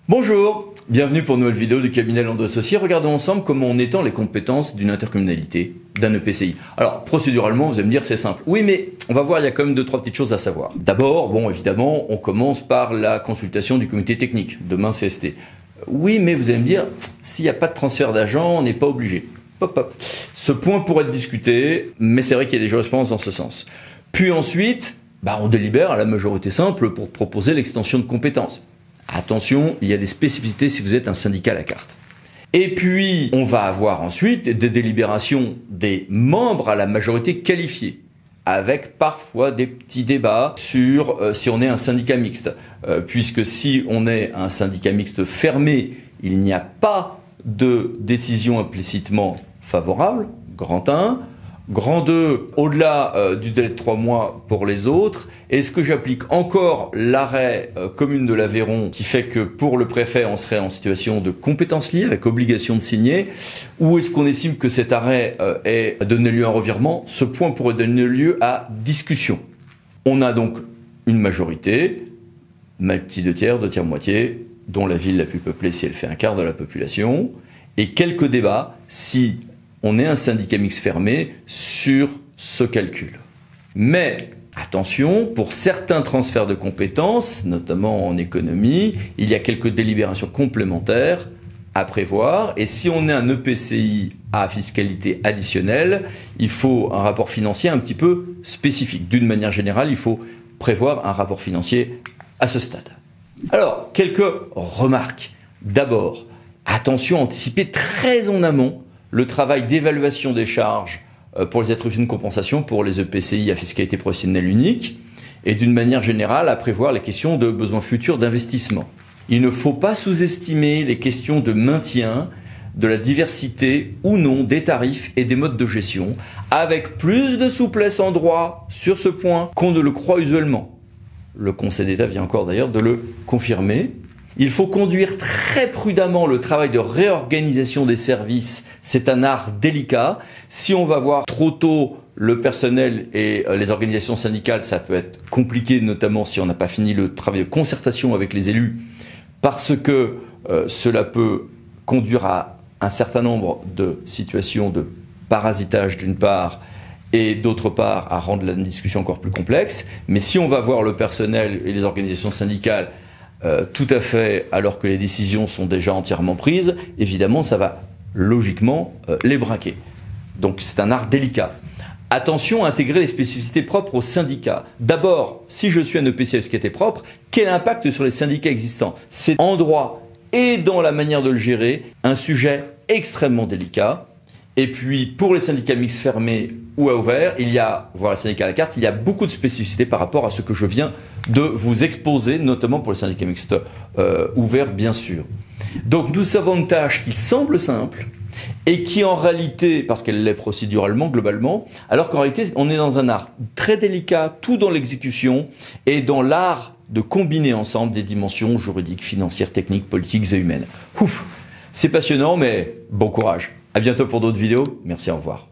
Bonjour, bienvenue pour une nouvelle vidéo du cabinet Landau Associés. Regardons ensemble comment on étend les compétences d'une intercommunalité, d'un EPCI. Alors, procéduralement, vous allez me dire c'est simple. Oui, mais on va voir, il y a quand même 2-3 petites choses à savoir. D'abord, bon, évidemment, on commence par la consultation du comité technique, demain CST. Oui, mais vous allez me dire, s'il n'y a pas de transfert d'agent, on n'est pas obligé. Hop, hop. Ce point pourrait être discuté, mais c'est vrai qu'il y a des jurisprudences dans ce sens. Puis ensuite, on délibère à la majorité simple pour proposer l'extension de compétences. Attention, il y a des spécificités si vous êtes un syndicat à la carte. Et puis, on va avoir ensuite des délibérations des membres à la majorité qualifiée, avec parfois des petits débats sur si on est un syndicat mixte. Puisque si on est un syndicat mixte fermé, il n'y a pas de décision implicitement favorable, grand 1. Grand 2, au-delà du délai de 3 mois pour les autres, est-ce que j'applique encore l'arrêt commune de l'Aveyron qui fait que pour le préfet on serait en situation de compétence liée avec obligation de signer, ou est-ce qu'on estime que cet arrêt est donné lieu à un revirement? Ce point pourrait donner lieu à discussion. On a donc une majorité, petit 2 tiers, 2 tiers moitié, dont la ville la plus peuplée si elle fait un quart de la population, et quelques débats si on est un syndicat mixte fermé sur ce calcul. Mais attention, pour certains transferts de compétences, notamment en économie, il y a quelques délibérations complémentaires à prévoir. Et si on est un EPCI à fiscalité additionnelle, il faut un rapport financier un petit peu spécifique. D'une manière générale, il faut prévoir un rapport financier à ce stade. Alors, quelques remarques. D'abord, attention à anticiper très en amont le travail d'évaluation des charges pour les attributions de compensation pour les EPCI à fiscalité professionnelle unique et d'une manière générale à prévoir les questions de besoins futurs d'investissement. Il ne faut pas sous-estimer les questions de maintien de la diversité ou non des tarifs et des modes de gestion, avec plus de souplesse en droit sur ce point qu'on ne le croit usuellement. Le Conseil d'État vient encore d'ailleurs de le confirmer. Il faut conduire très prudemment le travail de réorganisation des services. C'est un art délicat. Si on va voir trop tôt le personnel et les organisations syndicales, ça peut être compliqué, notamment si on n'a pas fini le travail de concertation avec les élus, parce que cela peut conduire à un certain nombre de situations de parasitage d'une part, et d'autre part à rendre la discussion encore plus complexe. Mais si on va voir le personnel et les organisations syndicales tout à fait, alors que les décisions sont déjà entièrement prises, évidemment, ça va logiquement les braquer. Donc c'est un art délicat. Attention à intégrer les spécificités propres aux syndicats. D'abord, si je suis un EPCI à fiscalité propre, quel impact sur les syndicats existants? C'est en droit et dans la manière de le gérer un sujet extrêmement délicat. Et puis, pour les syndicats mixtes fermés ou à ouvert, voire les syndicats à la carte, il y a beaucoup de spécificités par rapport à ce que je viens de vous exposer, notamment pour les syndicats mixtes ouverts, bien sûr. Donc, nous avons une tâche qui semble simple et qui, en réalité, parce qu'elle l'est procéduralement, globalement, alors qu'en réalité, on est dans un art très délicat, tout dans l'exécution et dans l'art de combiner ensemble des dimensions juridiques, financières, techniques, politiques et humaines. Ouf, c'est passionnant, mais bon courage. À bientôt pour d'autres vidéos. Merci, au revoir.